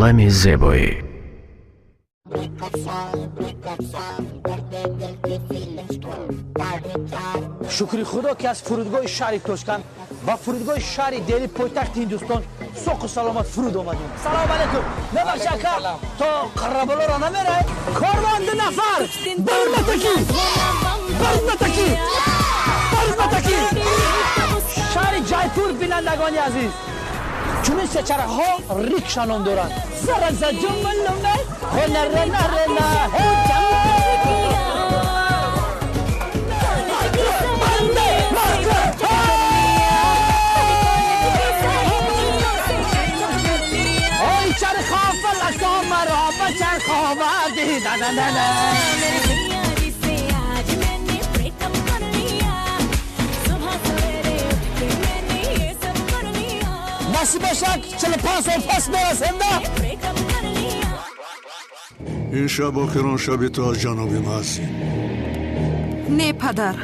олами зебоӣ. шукри худо ки аз фурудгоҳи шаҳри Тошканд ба фурудгоҳи шаҳри Дели пойтахти Ҳиндустон соҳу саломат фуруд омадем. Салому алайкум. Мебахш ака, то қарраболоро намерай? Корвон ду нафар. Барматаки. шаҳри Ҷайпур бинандагони азиз. чунин сечараҳо рикшанон доранд. Заразаҷумалуме. Хонарена. насибашак 45 сол пас мерасем да. ин шаб охирон шаби ту аз ҷаноби маъсӣ. не падар,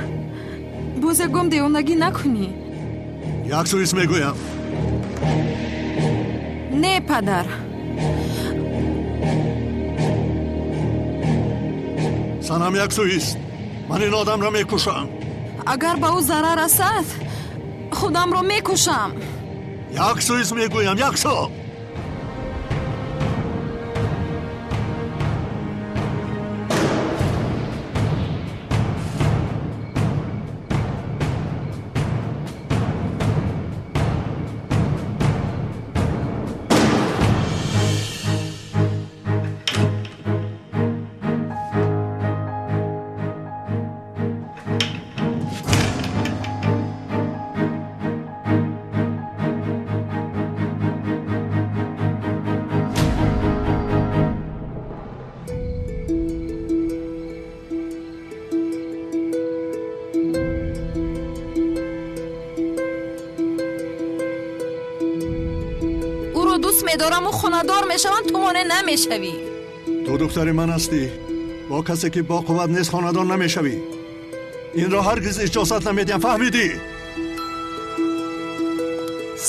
бозягом девонагӣ накунӣ. як сӯис мегӯям. не падар, санам як сӯис. ман ин одамро мекушам. агар ба ӯ зарар расад худамро мекушам. як сӯис мегӯям, як сӯ. دوست می‌دارم و خونه‌دار میشوم تو مانع نمیشوی. تو دختر من هستی. با کسی که با قوت نیست خانه‌دار نمیشوی. این را هرگز اجازت نمیدیم، فهمیدی؟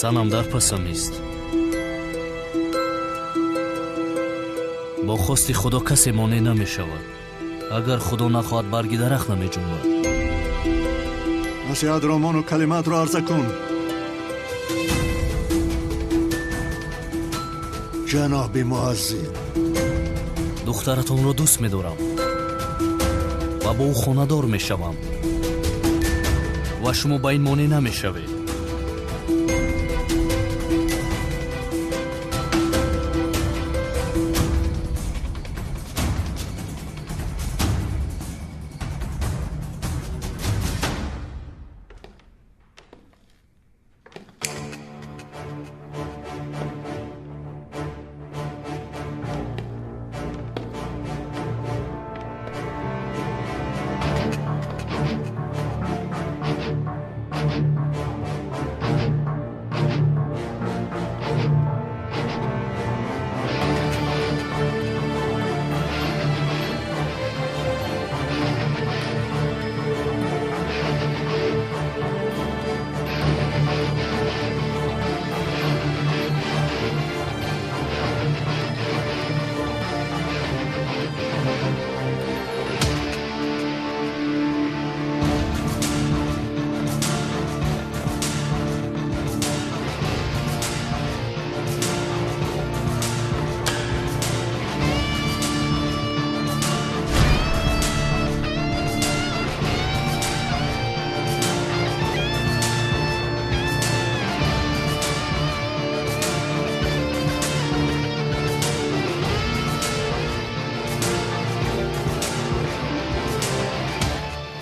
санам дар пасам нест. бо хости худо касе монеъ намешавад. агар худо нахоҳад барги дарахт намеҷунбад. насиҳат ромону калиматро арза кун. ҷаноби муаззин, духтаратонро дӯст медорам ва бо ӯ хонадор мешавам ва шумо ба ин монеъ намешавед.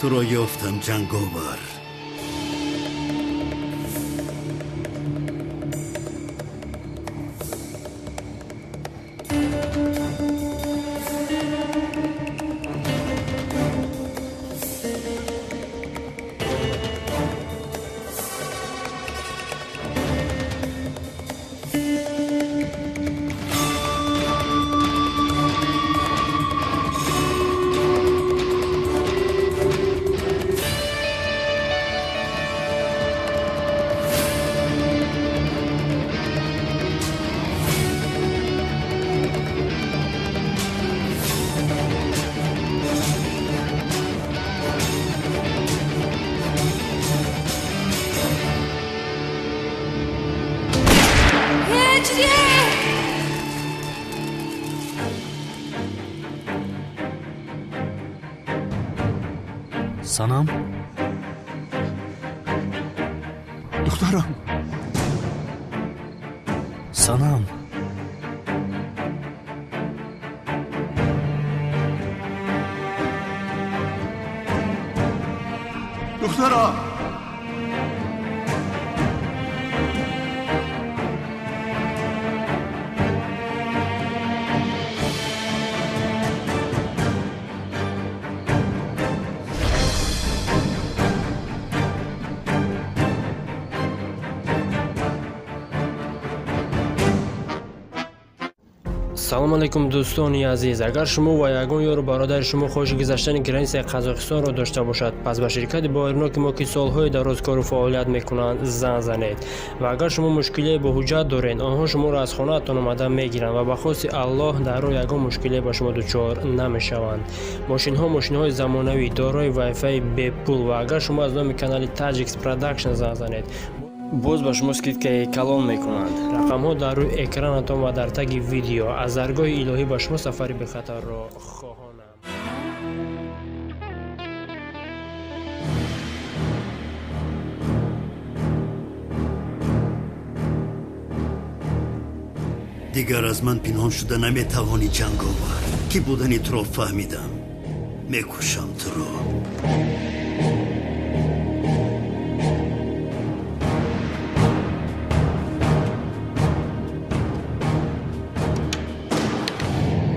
تو را یافتم جنگاور. санам دخترم санам دخترم салом алейкум дӯстони азиз, агар шумо ва ягон ёру бародари шумо хоҳиши гузаштани границаи Қазоқистонро дошта бошад, пас ба ширкати боирноки мо ки солҳои дароз кору фаъолият мекунанд зан занед. Ва агар шумо мушкилие бо ҳуҷҷат доред, онҳо шуморо аз хонаатон омада мегиранд ва ба хости Аллоҳ дар роҳ ягон мушкилие ба шумо дучор намешаванд. Мошинҳои замонавӣ дорои вайфай бепул ва агар шумо аз номи канали Tajix Production зан занед, боз ба шумо скидкаи калон мекунанд. Рақамҳо дар рӯи экранатон ва дар таги видео. Аз заргоҳи илоҳӣ ба шумо сафари бехатарро хоҳонам. дигар аз ман пинҳон шуда наметавонӣ ҷанговар. Ки будани туро фаҳмидам. мекушам туро.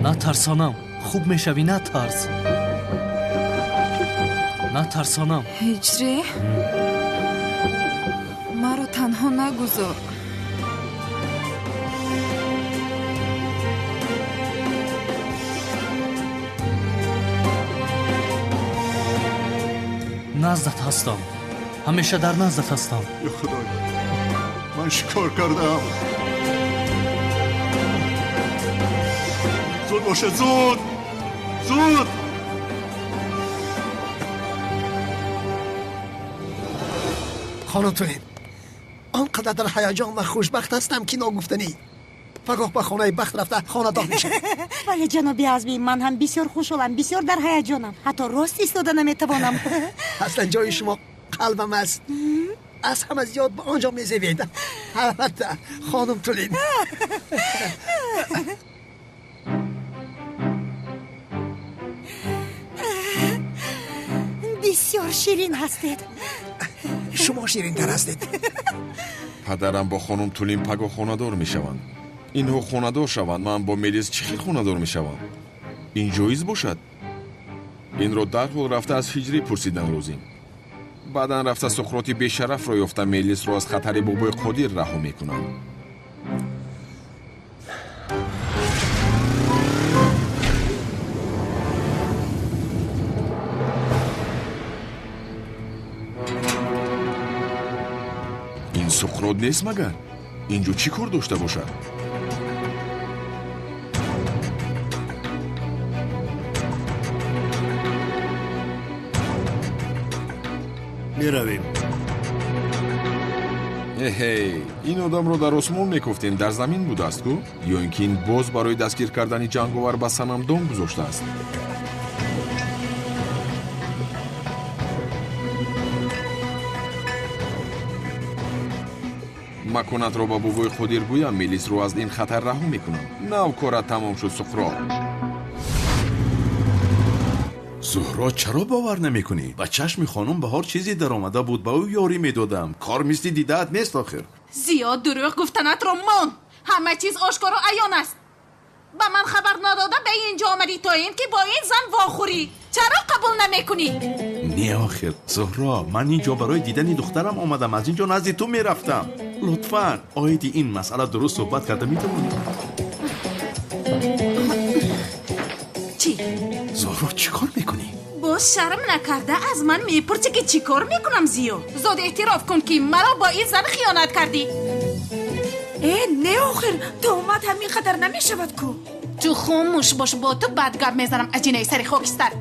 натарсонам хуб мешавӣ натарс натарсонам ҳиҷрӣ маро танҳо нагузор. наздат ҳастам ҳамеша дар наздат ҳастам. ё худоя ман шикор кардам. زود باشه زود زود خانم تولین آنقدر در هیجان و خوشبخت هستم که ناگفتنی. فگاه به خانه بخت رفته خانه دار میشه. ولی جنابی عزمی من هم بسیار خوشحالم، بسیار در هیجانم، حتی راست ایستاده نمیتوانم. اصلا جای شما قلبم است. از همه زیاد به آنجا میزوید. البته خانم تولین. بسیار شیرین هستید. شما شیرین تر هستید. پدرم با خانم تولین پگاه خانه‌دار میشوند. اینها خانه‌دار شوند، من با ملیس چی خانه‌دار میشوم؟ این جایز باشد؟ این رو در حال رفته از هجری پرسیدن روزیم. بعدن رفته سقراطی بیشرف را یافته ملیس را از خطر بابای قدیر رها میکنند. این سقراط نیست مگر؟ اینجا چی کار داشته باشد؟ میرویم. این آدم رو در آسمان میگفتین در زمین بوده است کو؟ یا اینکه این باز برای دستگیر کردن جنگاور به صنم دام گذاشته است؟ مکانت را با بابای خودیر گویم میلیس رو از این خطر رها میکنم. نو کارت تمام شد سقراط. زهرا چرا باور نمیکنی؟ با چشم خانم بهار چیزی در آمده بود، با او یاری میدادم. کار مثل دیده‌ات نیست آخر. زیاد دروغ گفتنت رو مان. همه چیز آشکار و عیان است. با من خبر نداده به اینجا آمدی تا این که با این زن واخوری. چرا قبول نمیکنی؟ نه آخر زهرا، من اینجا برای دیدن دخترم آمدم. از اینجا نزد تو میرفتم. لطفاً آیدی این مسئله درست صحبت کرده میتونی؟ چی؟ زهرا چی کار میکنی؟ باز شرم نکرده از من میپرسی که چی کار میکنم زیو؟ زود اعتراف کن که مرا با این زن خیانت کردی. نه آخر تومت همین خطر نمیشود کو. تو خاموش باش، با تو بدگب میزنم اجینه سر خاکستر.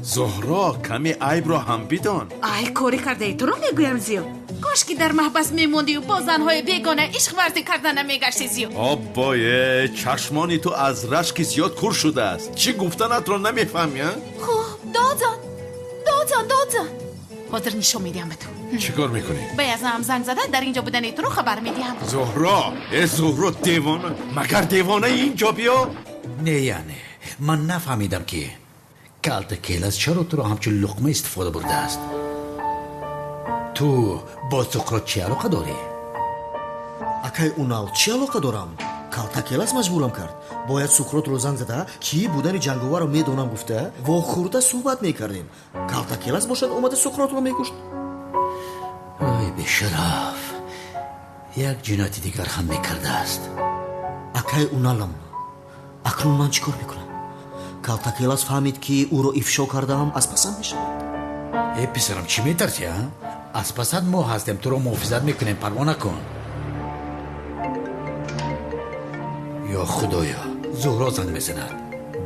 زهرا کمی عیب را هم بدان. ای کاری کرده ای تو رو میگویم زیو. کاش که در محبس میموندی و با زنهای بیگانه عشق ورزی کردن نمیگشتی زیو. آبای چشمانی تو از رشک زیاد کور شده است. چی گفتنت را نمیفهمی؟ خوب دادن حاضر نشون میدیم به تو. چیکار میکنی؟ به یزدم زنگ زده در اینجا بودن تو رو خبر میدیم. زهرا، زهرا دیوانه، مگر دیوانه اینجا بیا؟ نه یعنی من نفهمیدم که کالتا کیلاس چرا تو رو همچون لقمه استفاده برده است. تو با سقراط چی علاقه داری؟ акай унал чӣ алоқа дорам? калта келас маҷбурам кард. бояд суқротро занг зада ки будани ҷанговарро медонам гуфта вохӯрда суҳбат мекардем. калта келас бошад омада суқротро мекушт. ой бешараф, як ҷинояти дигар ҳам мекардааст. акай уналам, акнун ман чӣ кор мекунам? калта келас фаҳмид ки ӯро ифшо кардаам аз пасанд мешавад. писарам чӣ метарсӣ? аз пасанд мо ҳастем, туро муҳофизат мекунем, парво накун. ё худоё, зуҳро занг мезанад.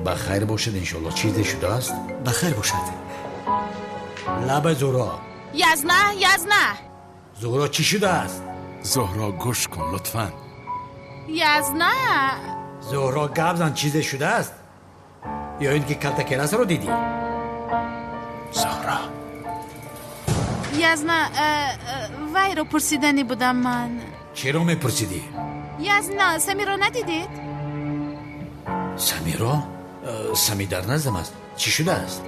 ба хайр бошад иншоалло. чизе шудааст? ба хайр бошад. лаба зуҳро. язна зуҳро чӣ шудааст? زهرا گوش کن لطفاً. язна зуҳро гап зан, чизе шудааст? ё ин ки калта келасро дидӣ? زهرا язна вайро пурсидани будам ман. чиро мепурсидӣ? язна самиро надидед? самиро? сами дар наздам аст. чӣ шудааст?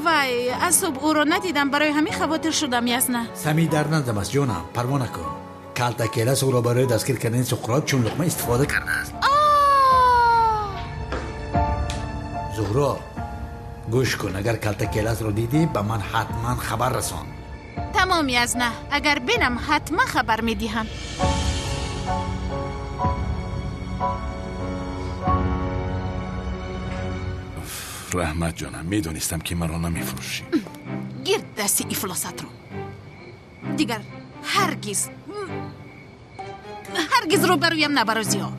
вай аз субҳ ӯро надидам, барои ҳамин хавотир шудам. язна сами дар наздам аст ҷонам, парво накун. калта келас ӯро барои дастгир кардани суқрот чун луқма истифода кардааст. зуҳро гӯш кун, агар калта келасро дидӣ ба ман ҳатман хабар расон. тамом язна, агар бинам ҳатман хабар медиҳам. رحمت جانم، میدونستم که مرا نمیفروشی. گیر دستی افلاست رو دیگر هرگز رو برویم نبرازی ها.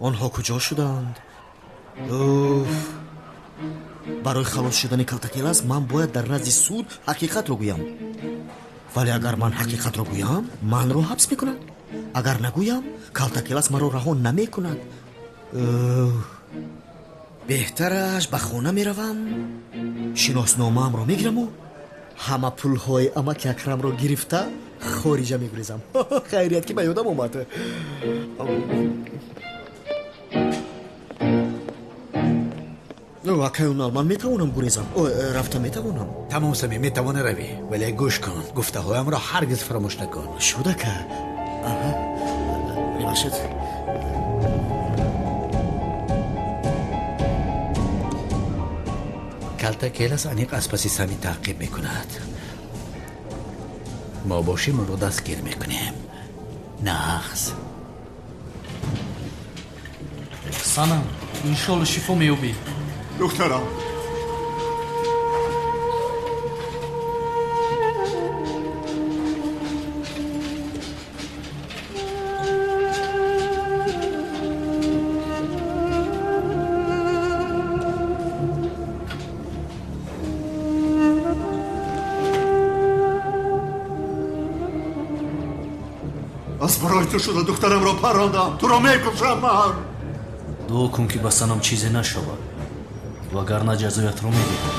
онҳо куҷо шуданд? барои халос шудани калтакелас ман бояд дар назди суд ҳақиқатро гӯям. вале агар ман ҳақиқатро гӯям, манро ҳабс мекунад. агар нагӯям, калтакелас маро раҳо намекунад. беҳтараш ба хона меравам, шиносномаамро мегираму ҳама пулҳои амаки акрамро гирифта хориҷа мегурезам. хайрият ки ба ёдам омад. акай унал, ман метавонам гурезам. рафта метавонам. тамом сами, метавонӣ равӣ, вале гӯш кун, гуфтаҳоямро ҳаргиз фаромӯш накун. шудака бибахшед. калта келас аниқ аз паси сами таъқиб мекунад. мо бошим ӯро дастгир мекунем. нағз санам, иншоалло шифо меёбӣ. دخترم از برای تو شده دخترم را پراندم. تو را میکشم من. дуо кун ки ба санам чизе нашавад, вагарна ҷазоятро медиҳам.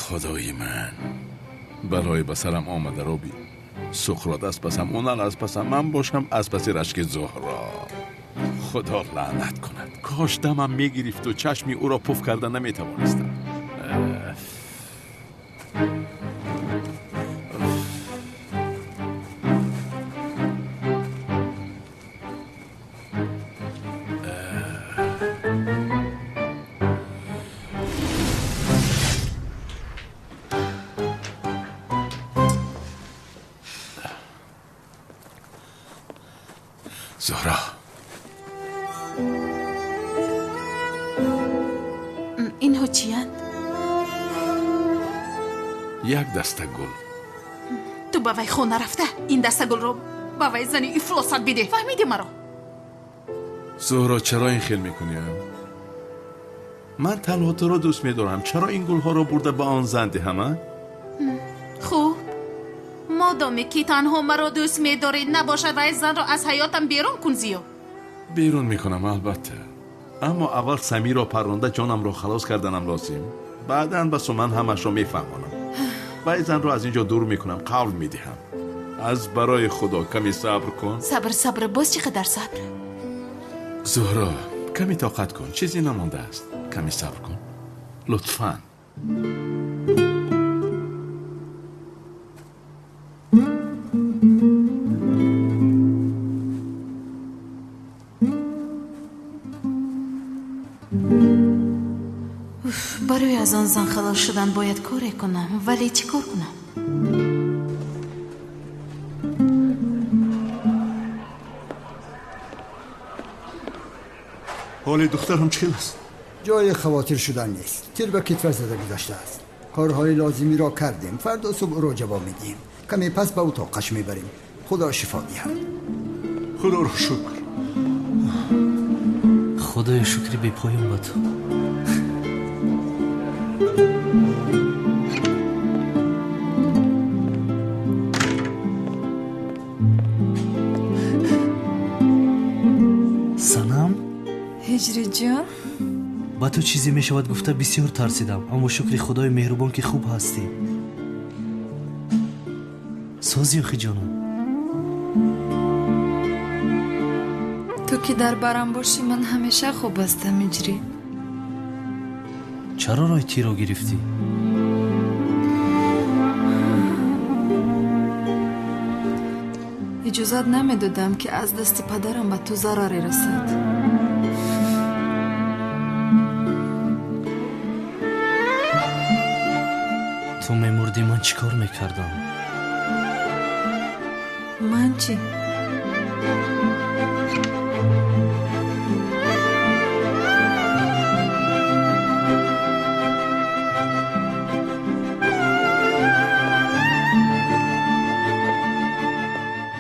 خدای من، برای به سرم آمده رو بی سقراط از پسم، اونال از پسم، من باشم از پس رشک زهرا. خدا لعنت کند، کاش دمم میگرفت و چشمی او را پف کرده نمیتوانستم. زهرا اینها چیند؟ یک دسته گل. تو با وی خونه رفته این دسته گل رو با وی زنی افلاست بده. فهمیدی مرا؟ زهرا چرا این خیل میکنی؟ من تنها تو رو دوست میدارم. چرا این گل ها رو برده با آن زن دهم؟ خوب مادامی که تنها مرا دوست میداری نباشد و این زن را از حیاتم بیرون کن زیو. بیرون میکنم البته، اما اول سمیر را پرونده جانم را خلاص کردنم لازم. بعداً بس من همش را میفهمانم و این زن را از اینجا دور میکنم. قول میدهم از برای خدا کمی صبر کن. صبر باز چقدر صبر؟ زهرا کمی طاقت کن، چیزی نمانده است. کمی صبر کن لطفاً. برای از آن زن خلاص شدن باید کاری کنم، ولی چی کار کنم؟ حال دخترم چی است؟ جای خواطر شدن نیست. تیر به کتف زده گذاشته است. کارهای لازمی را کردیم، فردا صبح او را جواب میدیم. کمی پس به اتاقش میبریم. خدا شفا دهد. خدا را شکر. خدای شکری بی پایان با تو. سنم هجری جان، با تو چیزی می شود گفته بسیار ترسیدم، اما شکر خدای مهربان که خوب هستی. سازی آخی جانم. تو که در برم باشی من همیشه خوب هستم هجری. چرا رای تیرا گرفتی؟ اجازت نمیدادم که از دست پدرم به تو ضرری رسد. تو میمردی من چیکار میکردم؟ من چی؟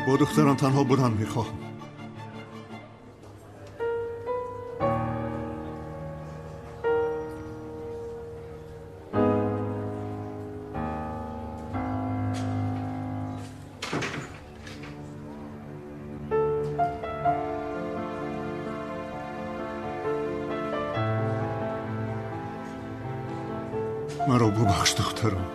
با دخترم تنها بودن میخواهم. مرا ببخش دخترم.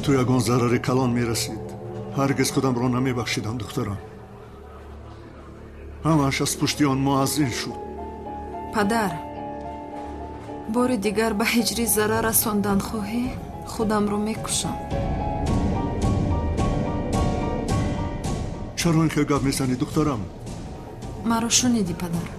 تو یگان ضرر کلان میرسید. هرگز خودم را نمیبخشیدم دخترم. همش از پشتی آن معزین شد. پدر، بار دیگر به هجری ضرر رساندن خواهی خودم رو میکشم. چرا این که گپ میزنی دخترم؟ مرا شنیدی پدر؟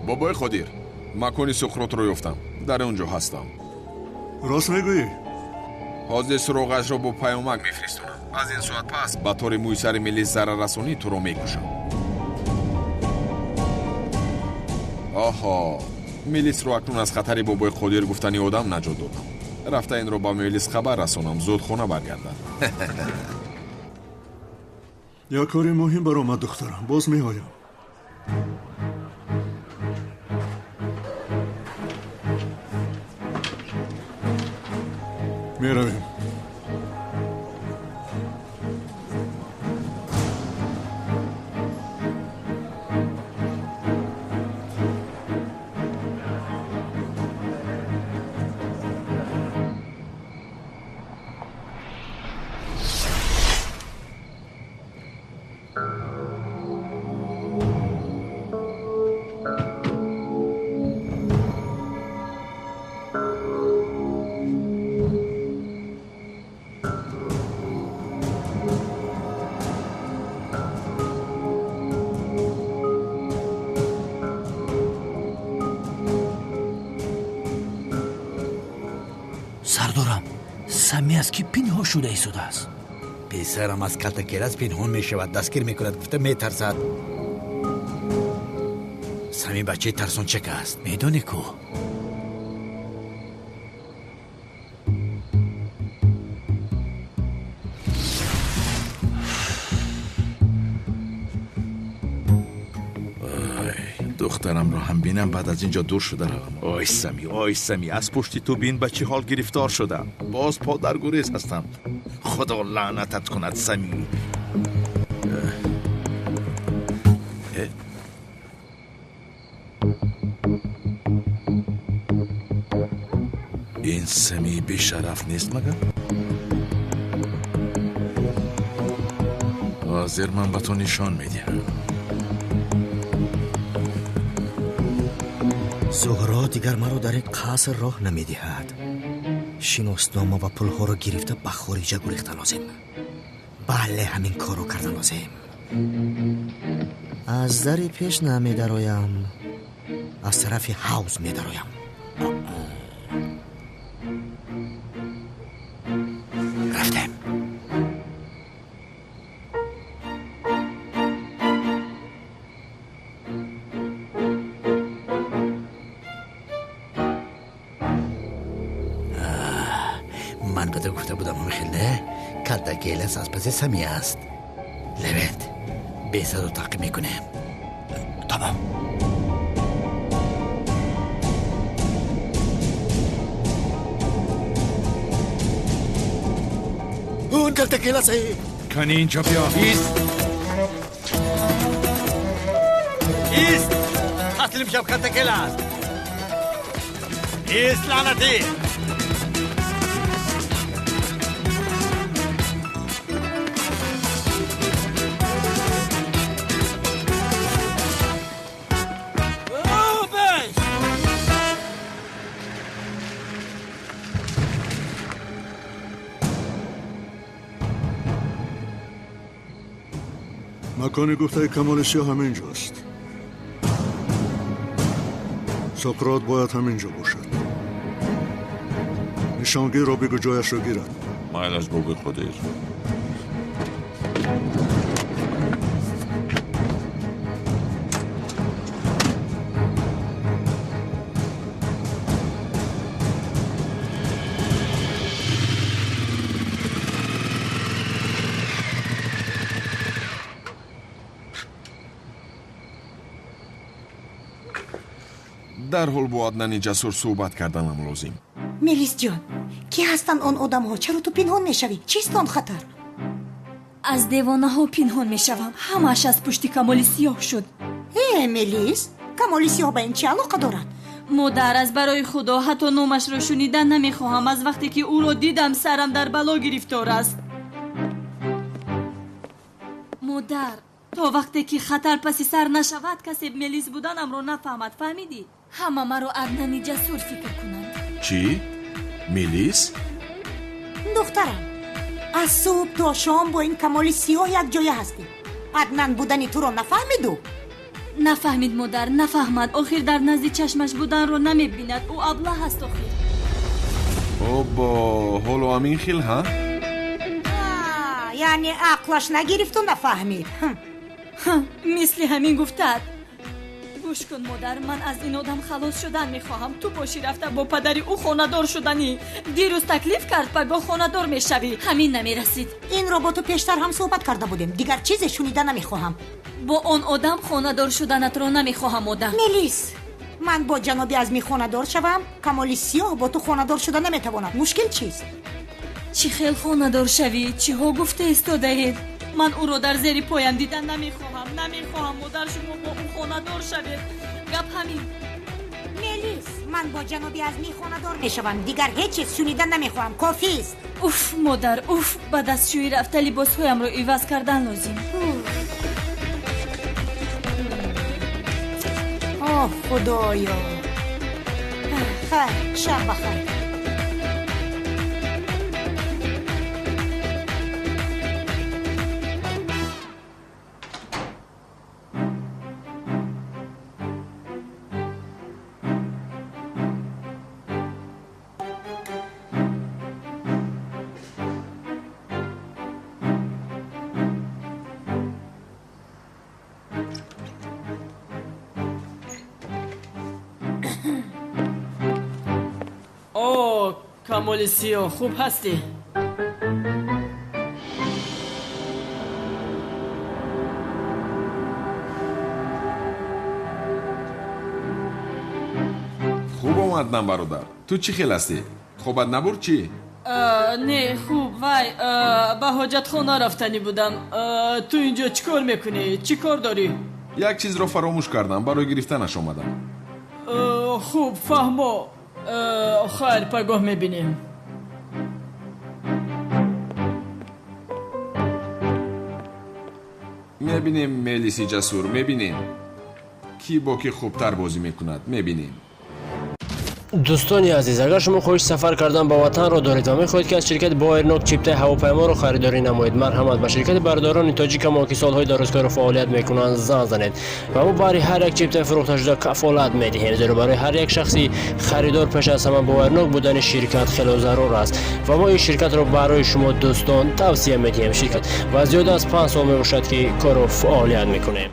بابای خدیر، مکانی سقراط رو یافتم. در اونجا هستم. راست میگویی؟ حاضر سراغش را با پیامک میفرستونم. از این ساعت پس به طور مویسر ملی ضرر رسانی تو رو میکشم. آها، میلیس رو اکنون از خطری بابای خدیر گفتنی آدم نجات دادم. رفته این رو با میلیس خبر رسانم زود خونه برگردن. یا کاری مهم برام دخترم باز میآیم. میرویم. سردارم سمی از کی پنهان شده ایستاده است؟ پسرم از کلتا کلاس پنهان می شود، دستگیر می کند، گفته می ترسد. سمی بچه ترسون چک است میدونی کو؟ دخترم رو هم بینم بعد از اینجا دور شده روم. آی سمی از پشتی تو بین بچه حال گرفتار شدم، باز پا در گریز هستم. خدا لعنتت کند سمی. این سمی بی شرف نیست مگر؟ حاضر من به تو نشان میدیم. زهرا دیگر مرا در این قصر راه نمیدهد. شناسنامه و پولها را گرفته به خارج گریخته لازم. بله همین کارو کرده لازم. از در پیش نمیدرایم، از طرف حوض میدرایم. رفتم. من به تو گفته بودم خیلی کلتا کلاس از پس سمی است. لبت بیسد و تاقی میکنه. تمام. اون کلتا کلاسه. کنی اینجا بیا. ایست تسلیم شب کلتا کلاس. ایست لعنتی. مکان گفته کمال سیاه همینجاست. سقراط باید همینجا باشد. نشانگیر را بگو جایش را گیرد. مایل از بوگ خودیر. در حال با عدنان جسور صحبت کردنم لازم. ملیس جان کی هستن آن آدم ها؟ چرا تو پنهان میشوی؟ چیست آن خطر؟ از دیوانه ها پنهان میشوم. همش از پشت کمال سیاه شد. ملیس کمال سیاه به این چه علاقه دارد؟ مادر از برای خدا حتی نامش را شنیدن نمیخواهم. از وقتی که او را دیدم سرم در بلا گرفتار است. مادر تا وقتی که خطر پسی سر نشود کسی ملیس بودنم را نفهمد. فهمیدی؟ همه مرا عدنان جسور فکر کنند. چی؟ ملیس؟ دخترم از صبح تا شام با این کمال سیاه یک جای هستی. عدنان بودنی تو را نفهمیدو؟ نفهمید مادر، نفهمد. آخر در نزد چشمش بودن رو نمیبیند. او ابله هست آخر. با حالا همین خیل ها؟ یعنی عقلش نگرفت و نفهمید. مثل همین گفتد. گوش کن مادر، من از این آدم خلاص شدن میخواهم. تو باشی رفته با پدری او خانه‌دار شدنی. دیروز تکلیف کرد پگاه خانه‌دار میشوی. همین نمیرسید. این رو با تو پیشتر هم صحبت کرده بودیم. دیگر چیزی شنیده نمیخواهم. با اون آدم خانه‌دار شدنت رو نمیخواهم مادر. ملیس، من با جنابی ازمی خانه‌دار شوم؟ کمالی سیاه با تو خانه‌دار شده نمیتواند. مشکل چیست؟ چی خیل خانه‌دار شوی؟ چی ها گفته ایستاده اید؟ من او رو در زیر پایم دیدن نمیخواهم. مادر شما با او خانه‌دار شوید. گپ همین. ملیس، من با جنابی ازمی خانه‌دار میشوم. دیگر هیچ چیز شنیدن نمیخواهم. کافی است. اوف مادر، اوف. بعد از شوی رفته لباسهایم رو عوض کردن لازم. آه خدایا. خیر، شب بخیر. کمال سیاه، خوب هستی؟ خوب اومدنم برادر. تو چی خیل هستی؟ خوبت نبود چی؟ نه خوب وای، به حاجت خانه رفتنی بودم. تو اینجا چیکار میکنی؟ چی کار داری؟ یک چیز رو فراموش کردم، برای گرفتنش اومدم. خوب فهمو. خیر پگاه میبینیم. میبینیم ملیسی جسور، میبینیم کی با کی خوبتر بازی میکند، میبینیم. دوستانی عزیز، اگر شما خواهش سفر کردن به وطن را دارید و میخواهید که از شرکت بایرنوک چیپتای هواپیما را خریداری نمایید، مرحمت به شرکت برداران تاجیک ما که سالهای درازکار فعالیت میکنند زنگ زنید و ما برای هر یک چیپتای فروخته شده کفالت میدهیم، زیرا برای هر یک شخصی خریدار پیش از همه بایرنوک بودن شرکت خیلی ضرور است و ما این شرکت را برای شما دوستان توصیه میدهیم. شرکت و زیاد از 5 سال میباشد که کار و فعالیت میکنیم.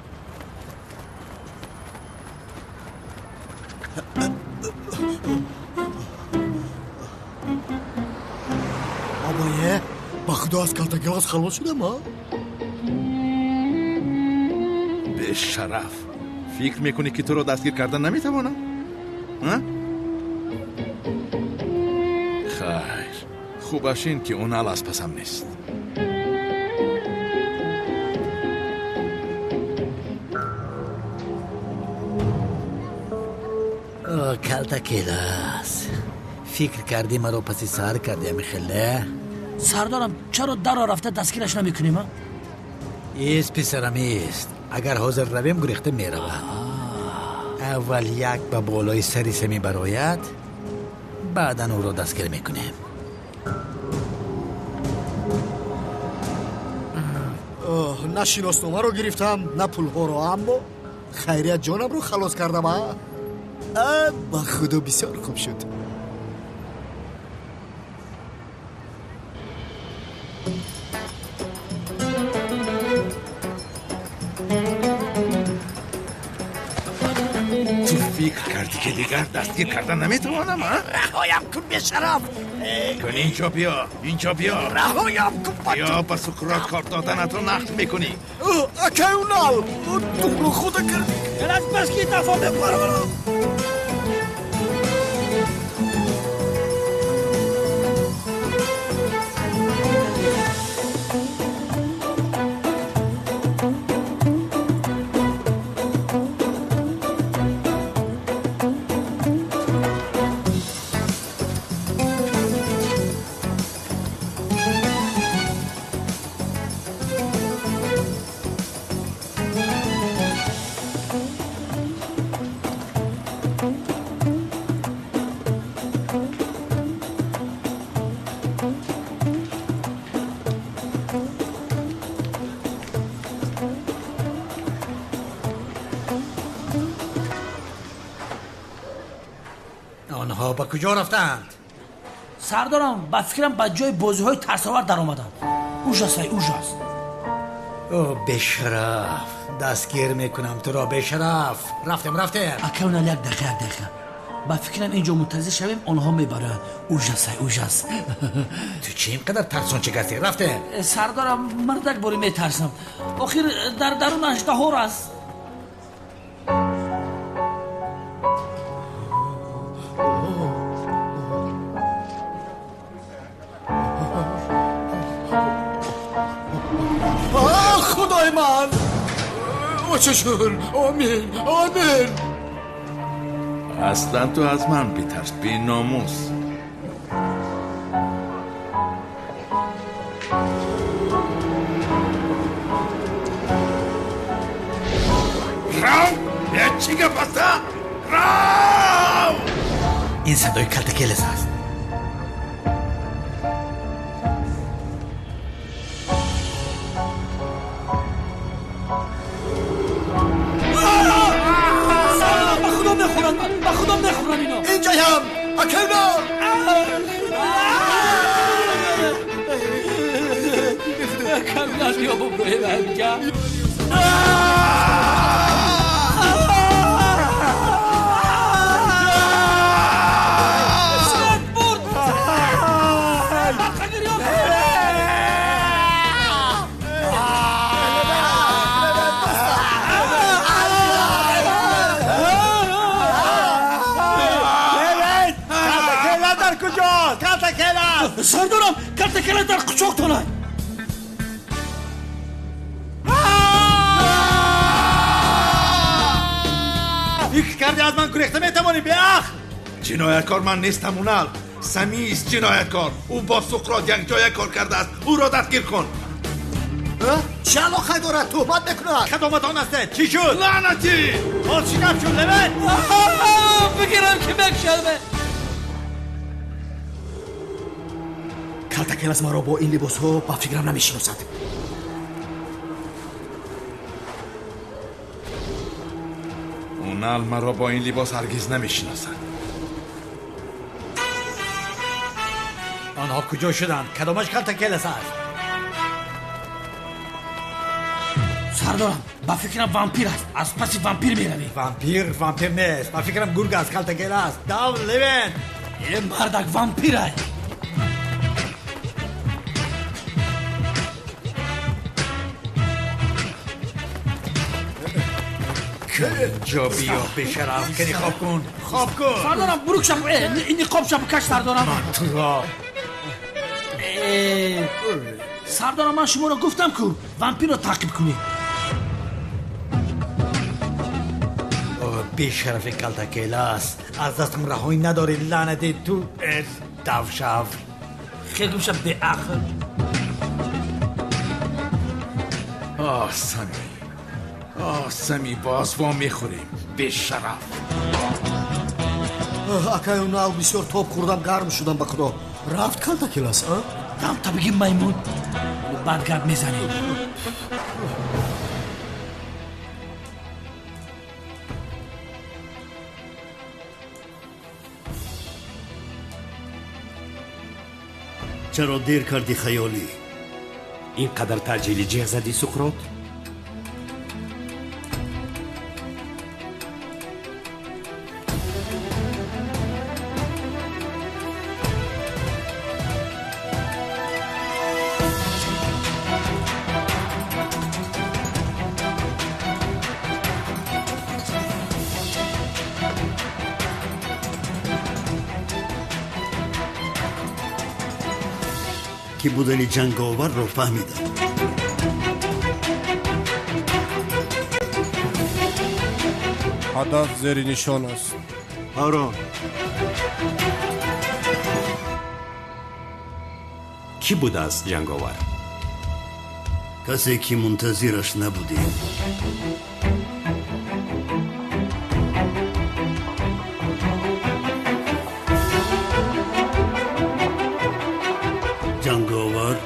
با خدا از کلتا گلاس خلاص شدم ها؟ به شرف فکر میکنی که تو رو دستگیر کردن نمیتوانم؟ خیر، خوبش این که اون از پسم نیست. کلتا گلاس فکر کردی مرا پسی سر کردی همی خیله؟ سردارم چرا در رفته دستگیرش نمیکنیم ها؟ ایست پسرم ایست، اگر حاضر رویم گریخته میروم. اول یک به بالای سری سمی برایت، بعدا او را دستگیر میکنیم. نه شناسنامه رو گرفتم نه پولها رو، اما خیریت جانم رو خلاص کردم ها. با خدا بسیار خوب شد. فکر کردی که دیگر دستگیر کردن نمیتوانم ها؟ رهایم کن به شرف. کن اینجا بیا، اینجا بیا. رهایم کن. بیا با سکرات کارت دادنت رو نقد میکنی. اکه اونال تو رو خدا کردی. از بس که دفعه بپرورم. آنها با کجا رفتند؟ سردارم با فکرم با جای بازی های ترساور در آمدن. اوجاست. او بشرف دستگیر میکنم تو را بشرف رفتم اکاونا یک دقیقه با فکرم اینجا منتظر شویم آنها میبرن اوجاس تو چی اینقدر ترسان چه گستی رفتم سردارم مردک باری میترسم آخر در درون اشتهار است خدای من چشون آمین اصلا تو از من بیترس بی ناموس راو چی گفتا راو این صدای کلتکلس است با خودم نخورم اینا اینجایم اکیونا کاملا بیا ببروی برگا سردارم کلتکله در قچاقتانه یک کردی از من گریخته میتوانی بیاخ جنایتکار من نیستم اونال سمی است جنایتکار او با سقراط یک جای کار کرده است او را دستگیر کن چه علاقه دارد توبت نکند کدامت آن است چی شد لعنتی باز چی گفت شد لبن بگیرم که بکشمه کلتکلس مرا با این لباس ها با فکرم نمیشناسد اونال مرا با این لباس هرگز نمیشناسد آنها کجا شدند کدامش کلتکلس است سردارم با فکرم وامپیر است از پس وامپیر میروی وامپیر نیست با فکرم گرگ است کلتکلس است داو لبن این مردک وامپیره جا بیا بشرف کنی خواب کن سردارم برو کشم این خواب شب کش سردارم تو را سردارم من شما را گفتم که وامپیر را تعقیب کنی بشرف کلتکلس از دستم رهایی نداری لعنتی تو دوشف خیلی گوشم به عقل سمی باز وا میخوریم به شرف اکیونا بسیار توپ خوردم گرم شدم به خدا رفت کلتکلس دم تا بگیم میمون بعد گرد میزنیم چرا دیر کردی خیالی اینقدر تعجیلی جه زدی سقراط که بودنی جنگاور رو فهمیدم هدف زیر نشان است آرام کی بوده است جنگاور؟ کسی که منتظرش نبودیم جنگاور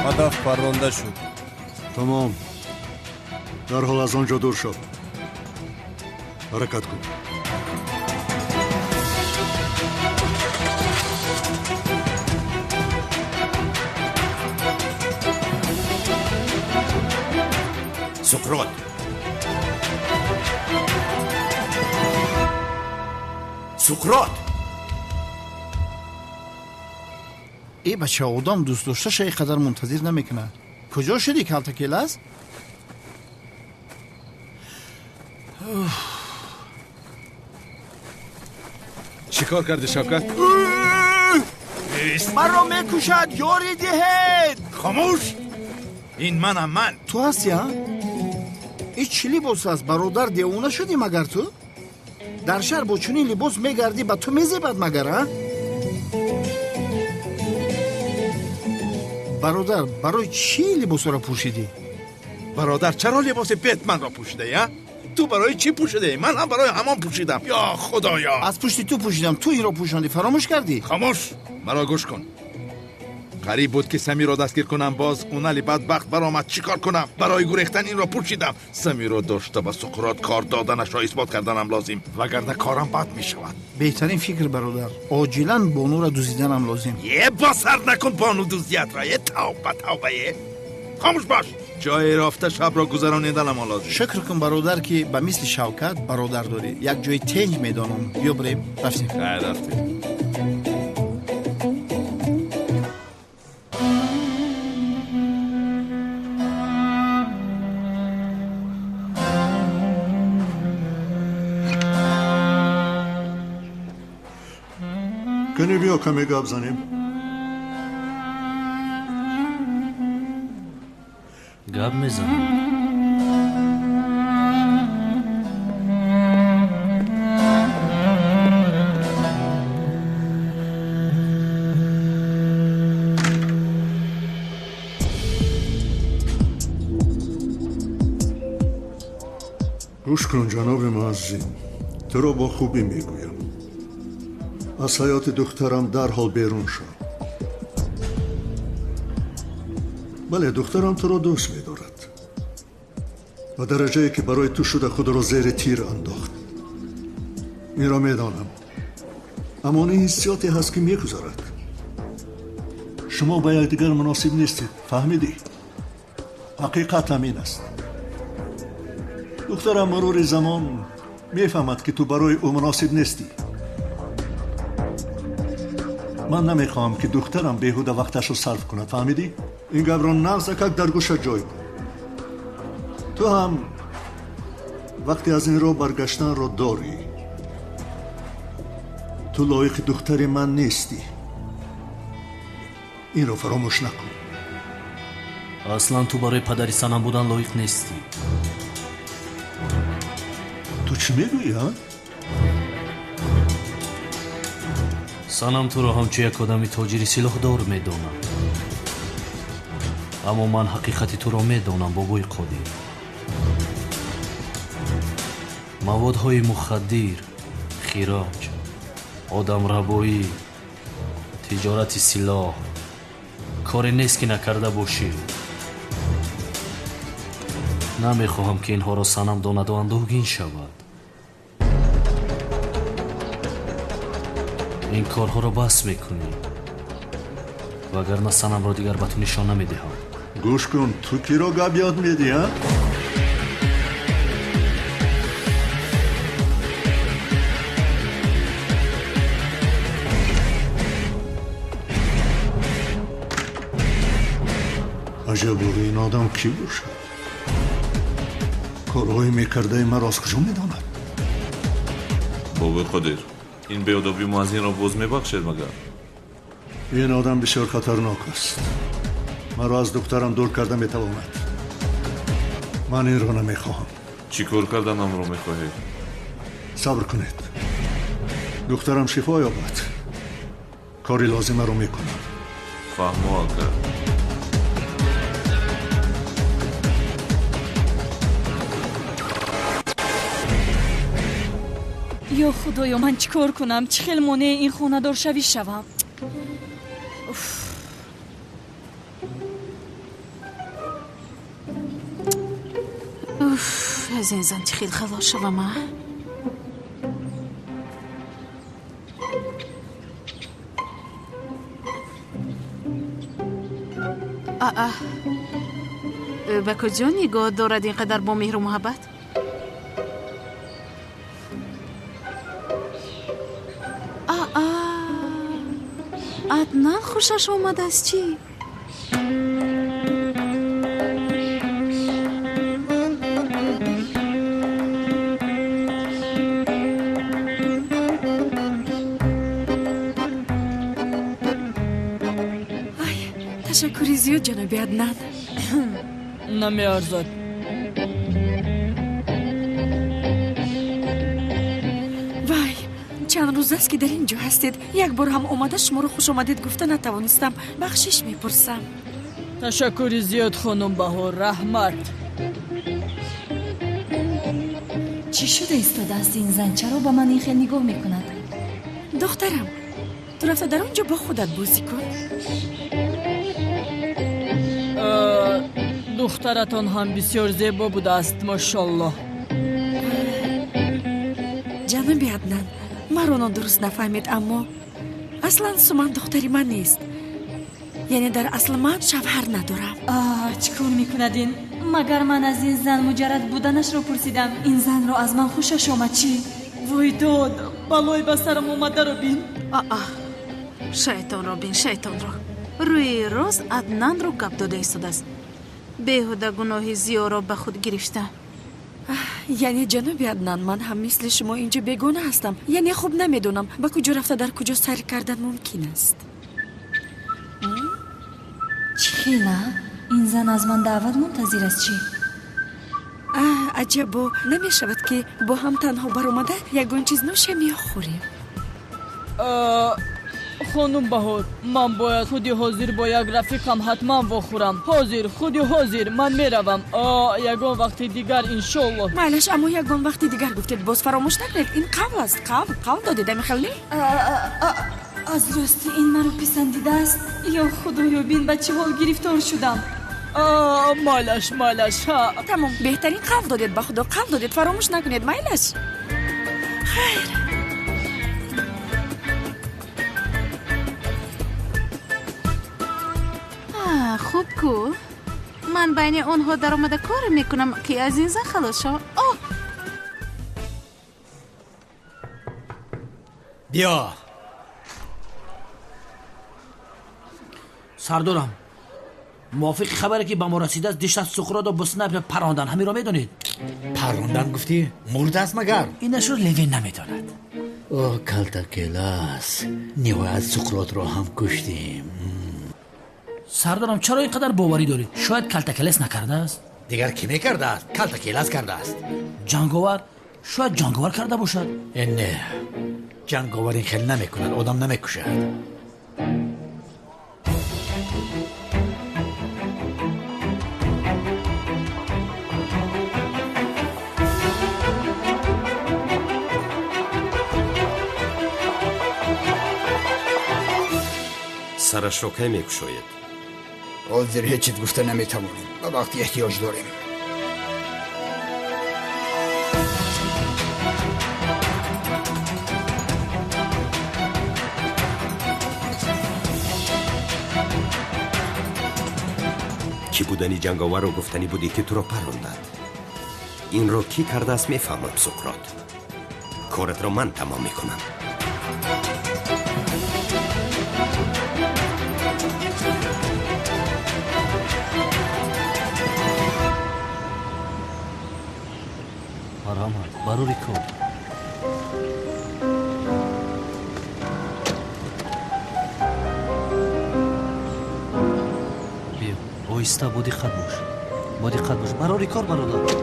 هدف پرونده شد تمام. در حال از آنجا دور شو. حرکت کن. سقراط سقراط ای بچه آدم دوست داشتش اینقدر منتظر نمیکنه. کجا شدی کلتکیلس؟ چیکار کردی شوکت؟ مرا میکشد یاری دهید. خاموش. این منم من. تو هستی ها؟ این چی لباس است؟ برادر دیوانه شدی مگر تو؟ در شهر با چنین لباس میگردی به تو میزیبد مگر ها؟ برادر برای چی لباس را پوشیدی؟ برادر چرا لباس بتمن را پوشیده یا؟ تو برای چی پوشیده؟ من هم برای همان پوشیدم. یا خدایا. از پشت تو پوشیدم، تو این را پوشاندی، فراموش کردی؟ خاموش. مرا گوش کن. قریب بود که سمی را دستگیر کنم، باز اونالی بدبخت برآمد. چیکار کنم؟ برای گریختن این را پوشیدم. سمی را داشته به سقراط کار دادنش را اثبات کردنم لازم، وگرنه کارم بد می شود. بهترین فکر برادر، عاجلا بانو را دزدیدنم لازم. یه بسر نکن بانو دزدیت را. یه توبه. خاموش باش. جای رفته شب را گذرانیدنم لازم. شکر کن برادر که به مثل شوکت برادر داری. یک جای تنج میدانم. بیا بریم. رفتیم. رفتیم. کنی بیا کمی گپ زنیم. گپ میزنیم. گوش کن جناب معزین، تو را با خوبی میگویم. از حیات دخترم در حال بیرون شو. بله، دخترم تو را دوست می‌دارد. و درجه‌ای که برای تو شده خود را زیر تیر انداخت. این را میدانم. اما این حسیاتی هست که میگذارد. شما با یکدیگر مناسب نیستید. فهمیدی؟ حقیقت همین است. دخترم مرور زمان میفهمد که تو برای او مناسب نیستی. من نمیخوام که دخترم بیهوده وقتش رو صرف کند. فهمیدی؟ این گپ را نغزکک در گوشت جای کن. تو هم وقتی از این رو برگشتن رو داری. تو لایق دختر من نیستی. این رو فراموش نکن. اصلا تو برای پدری سنم بودن لایق نیستی. تو چی میگویی ها؟ سنم تو را همچه یک آدمی تاجری سلاح دار میدانم. اما من حقیقتی تو را میدانم با بوی قدیر. موادهای مخدر، خیراج، آدم ربایی، تجارت سلاح کاری نیست که نکرده باشی. نمیخواهم که اینها را سنم داند و اندوهگین شود. این کارها را بس میکنی، وگرنه سنم را دیگر به تو نشان نمیدهم. گوش کن، تو کی را گپ یاد میدی ها؟ عجب این آدم کی باشد؟ کارهایی میکرده مرا از کجا میداند؟ بابا قدیر، این بیادابی معزین را باز میبخشید مگر؟ این آدم بسیار خطرناک است. مرا از دخترم دور کرده میتواند. من این را نمیخواهم. چی کار کردنم را میخواهید؟ صبر کنید. دخترم شفا یابد. کاری لازمه رو میکنم. فهمو آقا. یا خدایا من چیکار کنم؟ چه خیلی مانع این خانه دار شوی شوم. از این زن چه خیلی خلاص شوم. به کجا نگاه دارد اینقدر با مهر و محبت؟ عدنان خوشش آمد از چی؟ تشکری زیاد جناب عدنان. نمیارزد. وای چند روز است که در اینجا هستید. یک بار هم اومده شما رو خوش آمدید گفته نتوانستم. بخشش میپرسم. تشکری زیاد خانم بهار. رحمت. چی شده ایستاده است این زن؟ چرا با من این خیلی نگاه میکند؟ دخترم تو رفته در اونجا با خودت بازی کن. دخترتان هم بسیار زیبا بوده است ماشاءالله. جناب عدنان مرا درست نفهمید اما اصلا سومن دختری من نیست. یعنی در اصل من شوهر ندارم. چیکار میکند این؟ مگر من از این زن مجرد بودنش رو پرسیدم. این زن رو از من خوشش آمد چی؟ وای داد بلای به سرم اومده رو بین. شیطان رو بین شیطان رو. روی روز عدنان رو گپ داده ایستاده است. بیهوده گناه زیاد را به خود گرفتم. یعنی جناب عدنان من هم مثل شما اینجا بیگانه هستم. یعنی خوب نمیدونم با کجا رفته در کجا سیر کردن ممکن است. چی خیلی؟ این زن از من دعوت منتظر است چی؟ عجبا نمی شود که با هم تنها برآمده یگان چیز نوشه می خوریم. خانم بهار من باید خودی حاضر با یک رفیقم حتما بخورم. حاضر خودی حاضر من میروم. یگان وقت دیگر انشالله. معلش اما یگان وقت دیگر گفتید باز فراموش نکنید. این قول است. قول دادید میخوالی؟ از راستی این مرا پسندیده است یا خدایا بین به چه حال گرفتار شدم. مالش تمام بهترین قول دادید. به خدا قول دادید فراموش نکنید. مالش خیر. خوب کو من بین اونها در آمده کار میکنم که از این زن خلاص شو. بیا سردارم موافق خبری که به ما رسیده است دیشب سقراط و بسنپ پراندن. همین را میدونید؟ پراندن گفتی؟ مرده است مگر؟ اینش رو لوین نمیداند. کلتاکلاس نهایت سقراط را هم کشتیم. سردارم چرا اینقدر باوری دارید؟ شاید کلتاکلاس نکرده است. دیگر کی میکرده است؟ کلتاکلاس کرده است. جنگاور؟ شاید جنگاور کرده باشد. نه جنگاور این خیلی نمیکند. آدم نمیکشد. سرش رو که میکشوید؟ حاضر هیچ چیز گفته نمیتوانیم و وقتی احتیاج داریم. کی بودنی جنگاور رو گفتنی بودی که تو رو پراندد؟ این رو کی کرده است میفهمم سقراط. کارت رو من تمام میکنم. مرحمت بروری کن. بیا آیسته با دقت باش. بروری کار برادر.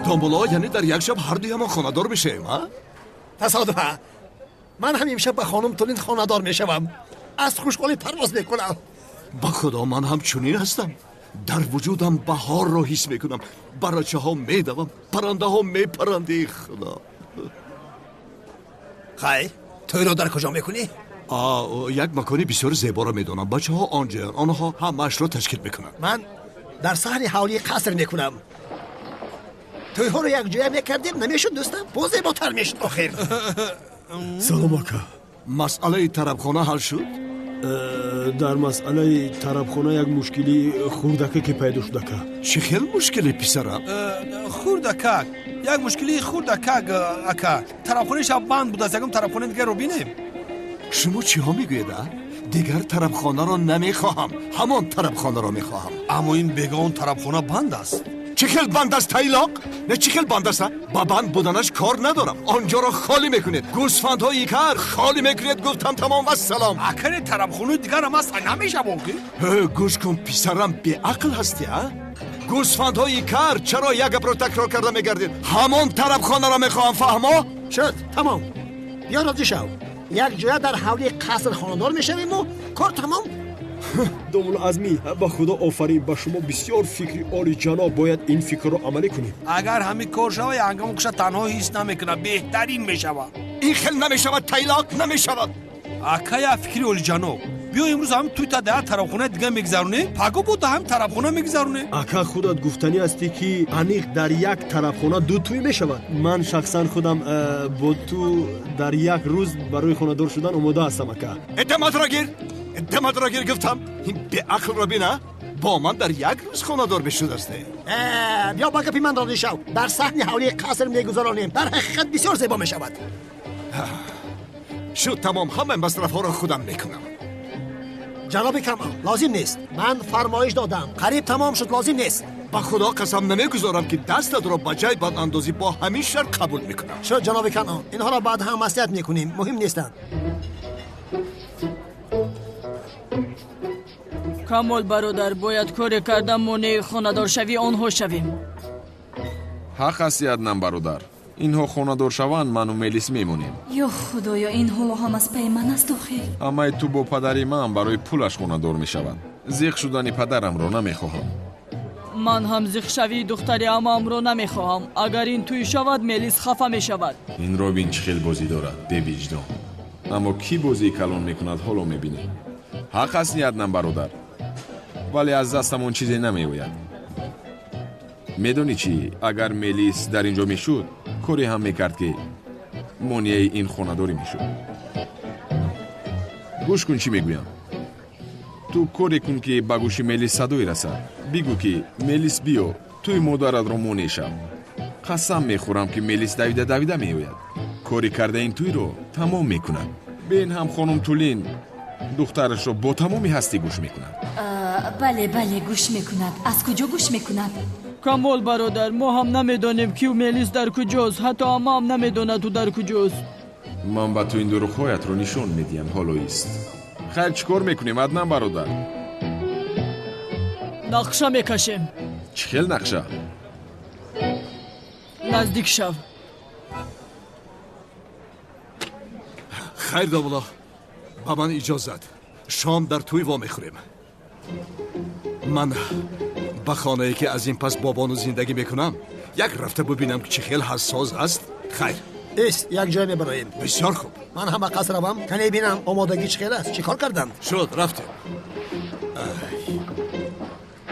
دامبولا یعنی در یک شب هر دوی ما خانه‌دار میشیم ها؟ تصادفه. من هم امشب به خانم تولین خانه‌دار میشوم. از خوشحالی پرواز میکنم. با خدا من هم چنین هستم. در وجودم بهار را حس میکنم. براچه ها میدوم. پرنده ها میپرندی. خدا. خیر توی را در کجا میکنی؟ یک مکانی بسیار زیبا را میدونم. بچه ها آنجا آنها همش را تشکیل میکنن. من در صحن حولی قصر میکنم. توی ها رو یک جای میکردیم نمیشد دوستم؟ با زیباتر میشد آخر. سلام آکا. مسئله طربخانه حل شد؟ در مسئله طربخانه یک مشکلی خوردکه که پیدا شده که. چه خیلی مشکلی پسرم؟ خوردکک یک مشکلی خوردکک اکا. طربخانه شب بند بود، از یکم طربخانه دیگر رو بینیم. شما چی ها میگوید؟ دیگر طربخانه را نمیخواهم، همان طربخانه را میخواهم. اما این بگان طربخانه بند است. چه خیلی بند است تایلاق؟ نه چه خیلی بند است؟ با بند بودنش کار ندارم. آنجا را خالی میکنید، گوسفندهای کار خالی میکنید. گفتم تمام و سلام. اکر طربخانه دیگر هم است نمیشه باقی؟ گوش کن پسرم، بی عقل هستی ها؟ گوسفندهای کار چرا یک گپ را تکرار کرده میگردید؟ همان طربخانه را میخواهم، فهما؟ شد تمام. یا راضی شو. یک جای در حولی قصر خانه‌دار میشویم و کار تمام. دومل ازمی با خدا آفرین، با شما بسیار فکری عالی جناب. باید این فکر رو عملی کنیم. اگر همین کار شود هنگام کشا تنها هیچ نمیکنه، بهترین میشود. این خیلی نمیشود تایلاق، نمیشود. اکا فکری عالی جناب، بیا امروز هم توی تا ده طرفخانه دیگه میگذرونه، پاگو بود هم طرفخانه میگذرونه. اکا خودت گفتنی هستی که انیق در یک طرفخانه دو توی میشود. من شخصا خودم با تو در یک روز برای خانه‌دار شدن آماده هستم. اکا ادامت را گیر گفتم. این به عقل را بینه، با من در یک روز خانه‌دار بشود است. بیا با گپی من راضی شو. در صحن حولی قصر میگذرانیم، در حقیقت بسیار زیبا میشود. شد تمام، همه مصرف ها را خودم میکنم. جناب کمال لازم نیست، من فرمایش دادم، قریب تمام شد، لازم نیست. با خدا قسم نمیگذارم که دستت را با جای بد اندازی با همین شرط قبول میکنم. شد جناب کمال، اینها را بعد هم مصلحت میکنیم، مهم نیستند. کمال برادر، باید کار کردن مانع خانه‌دار شوی آنها شویم. حق است яднам برادر. اینها خانه‌دار شوند من و ملیس میمونیم. یا خدایا این حالا هم از پی من است آخه. اما تو با پدری من برای پولش خانه‌دار میشوند. زیغ شدن پدرم را نمیخواهم. من هم زیغ شوی دختری عمم را نمیخواهم. اگر این توی شود ملیس خفه میشود. این را بین چه خیلی بازی دارد بی وجدان. اما کی بازی کلان میکند حالا میبینی. حق است яднам برادر، ولی از دستم اون چیزی نمیآید. میدونی چی؟ اگر ملیس در اینجا میشد کاری هم میکرد که مانع این خانه‌داری میشد. گوش کن چی میگویم. تو کاری کن که به گوش ملیس صدایی رسد. بگو که ملیس بیا توی مادرت را مانع شو. قسم میخورم که ملیس دویده میآید. کاری کرده این توی رو تمام میکند. بین هم خانم تولین دخترش رو با تمامی هستی گوش میکند. بله گوش میکند. از کجا گوش میکند؟ کمال برادر، ما هم نمیدانیم که ملیس در کجاست. حتی اما هم نمیدونه تو در کجاست. من با تو این دور خویت رو نشون میدیم حالا ایست. خیر چیکار میکنیم яднам برادر؟ نقشه میکشیم. چه خیلی نقشه؟ نزدیک شو. خیر دولا، با من اجازت. شام در توی وا میخوریم. من با خانه‌ای که از این پس بابانو زندگی میکنم یک رفته ببینم که چه خیلی حساس است. خیر ایست یک جای میبراییم. بسیار خوب. من هم قصر روم کنی بینم آمادگی چه خیلی است. چی کار کردند؟ شد رفتیم.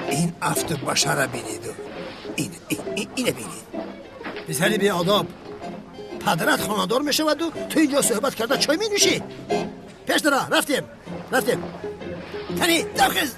این افت بشر بینید و اینه بینید. پسری بی آداب، پدرت خانه‌دار میشود و تو اینجا صحبت کرده چای می نوشی. پیش درا رفتیم کنی دخز.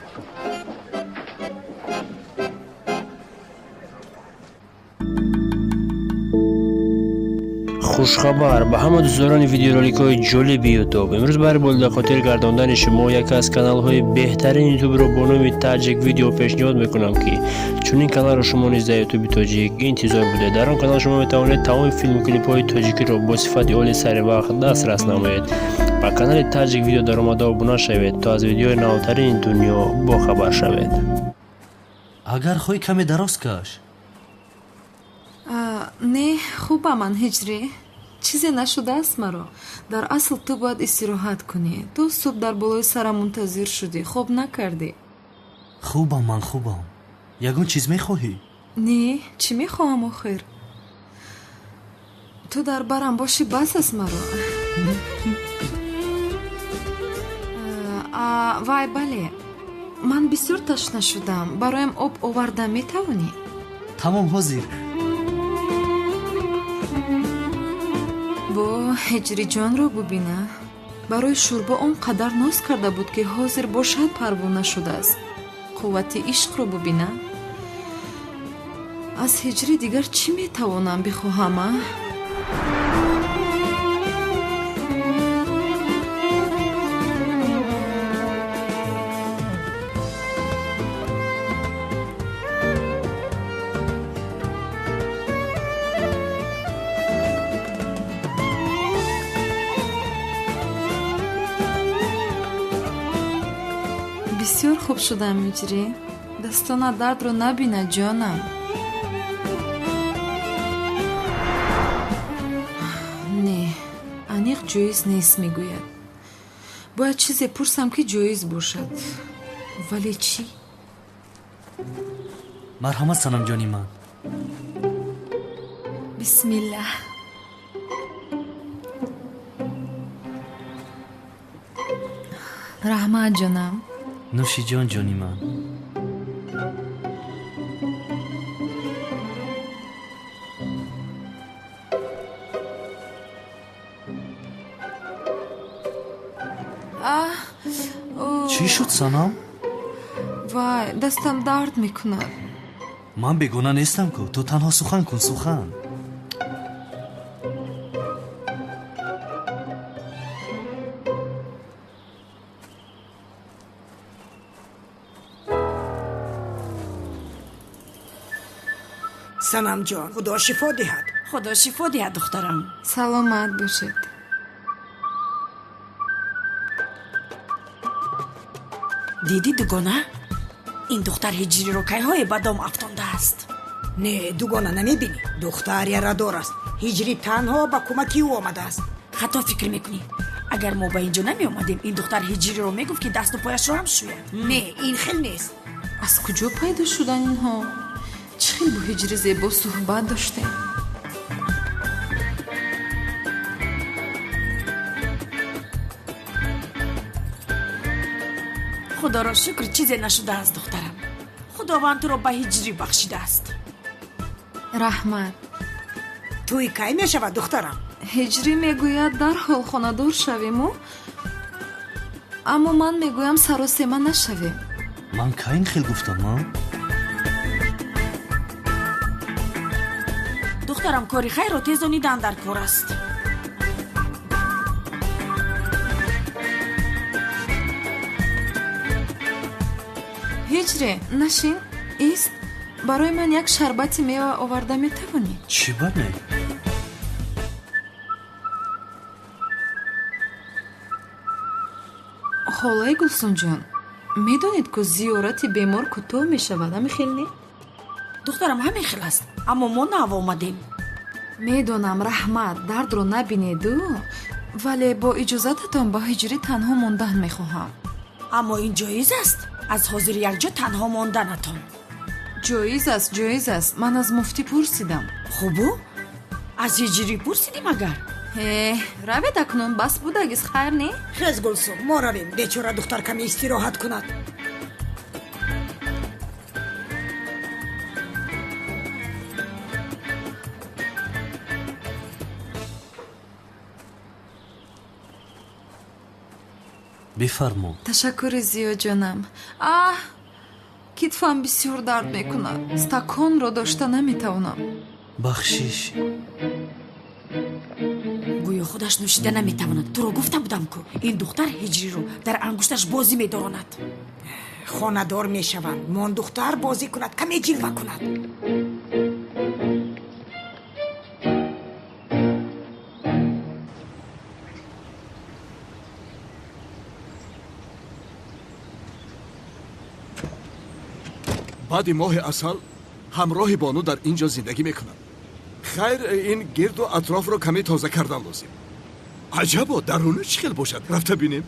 خوشخبر به همه دوستداران ویدیورولایک‌های جالب یوتیوب، امروز برای بلده خاطر گرداندن شما یکی از کانال‌های بهترین یوتیوب رو با نام تاجیک ویدیو پیشنهاد میکنم که چون این کانال رو شما نیز در یوتیوب تاجیک انتظار بوده. در آن کانال شما میتوانید تمام فیلم و کلیپ‌های تاجیکی رو با صفت عالی سر وقت دسترس نمایید. با کانال تاجیک ویدیو در آمده ابونه شوید تا از ویدیوهای نوترین دنیا با خبر شوید. اگر خوی کمی دراز کش. نه خوبه من هجری، چیزی نشده است مرا. در اصل تو باید استراحت کنی. تو صبح در بالای سرم منتظر شدی، خوب نکردی. خوبم من خوبم. یگون چیز میخواهی؟ نه چی میخواهم آخر؟ تو در برم باشی بس است مرا. вай бале, ман бисёр ташна шудам. Бароям об оварда метавонӣ? тамом ҳозир. бо ҳиҷриҷонро бубина. барои шӯрбо он қадар ноз карда буд ки ҳозир бошад парвона шудааст. қуввати ишқро бубина. аз ҳиҷрӣ дигар чӣ метавонам бихоҳам? бисёр хуб шудам ҳиҷрӣ. дастона дардро набина ҷонам. не, аниқ ҷоиз нест мегӯяд. бояд чизе пурсам ки ҷоиз бошад. вале чӣ? марҳамат санамҷони ман. бисмилла. раҳмат ҷонам. нӯшиҷон ҷони ман. чӣ шуд санам? вай, дастам дард мекунад. ман бегона нестам ку. ту танҳо сухан кун, сухан. санамҷон, худо шифо диҳад. худо шифо диҳад духтарам. саломат бошед. диди дугона? ин духтар ҳиҷриро кайҳое ба дом афтондааст? не, дугона намебинӣ. духтар ярадор аст. ҳиҷрӣ танҳо ба кӯмаки ӯ омадааст. хато фикр мекунӣ. агар мо ба ин ҷо намеомадем, ин духтар ҳиҷриро мегуфт ки дасту пояшро ҳам шӯяд. не, ин хел нест. аз куҷо пайдо шудан инҳо? чӣ хел бо ҳиҷрӣ зебо суҳбат доштем? худоро шукр, чизе нашудааст духтарам. худованд туро ба ҳиҷрӣ бахшидааст. раҳмат. туи кай мешавад духтарам? ҳиҷрӣ мегӯяд дарҳол хонадор шавему, аммо ман мегӯям саросема нашавем. ман кайин хел гуфтам? духтарам, кори хайрро тезонидан дар кор аст. ҳиҷрӣ, нашин, ист. барои ман як шарбати мева оварда метавонӣ? чӣ бане? холаи гулсунҷон, медонед ку зиёрати бемор кӯтоҳ мешавад, ҳамин хел не? духтарам, ҳамин хел аст, аммо мо нав омадем. медонам, раҳмат, дардро набинеду, вале бо иҷозататон ба ҳиҷрӣ танҳо мондан мехоҳам. аммо ин ҷоиз аст? аз ҳозир якҷо танҳо монданатон? ҷоиз аст, ҷоиз аст. ман аз муфтӣ пурсидам. хубу? аз ҳиҷрӣ пурсидим агар? равед акнун, бас будагис хайр не? хез гулсум, мо равем. бечора духтар каме истироҳат кунад. бифармо. ташаккури зиёд ҷонам. китфам бисёр дард мекунад. стаконро дошта наметавонам. бахшиш. гӯё худаш нӯшида наметавонад. туро гуфта будам ку ин духтар ҳиҷриро дар ангушташ бозӣ медоронад. хонадор мешаванд. мон духтар бозӣ кунад, каме ҷилва кунад. баъди моҳи асал ҳамроҳи бону дар ин ҷо зиндагӣ мекунам. хайр, ин гирду атрофро каме тоза кардан лозим. аҷабо, даруна чӣ хел бошад? рафта бинем.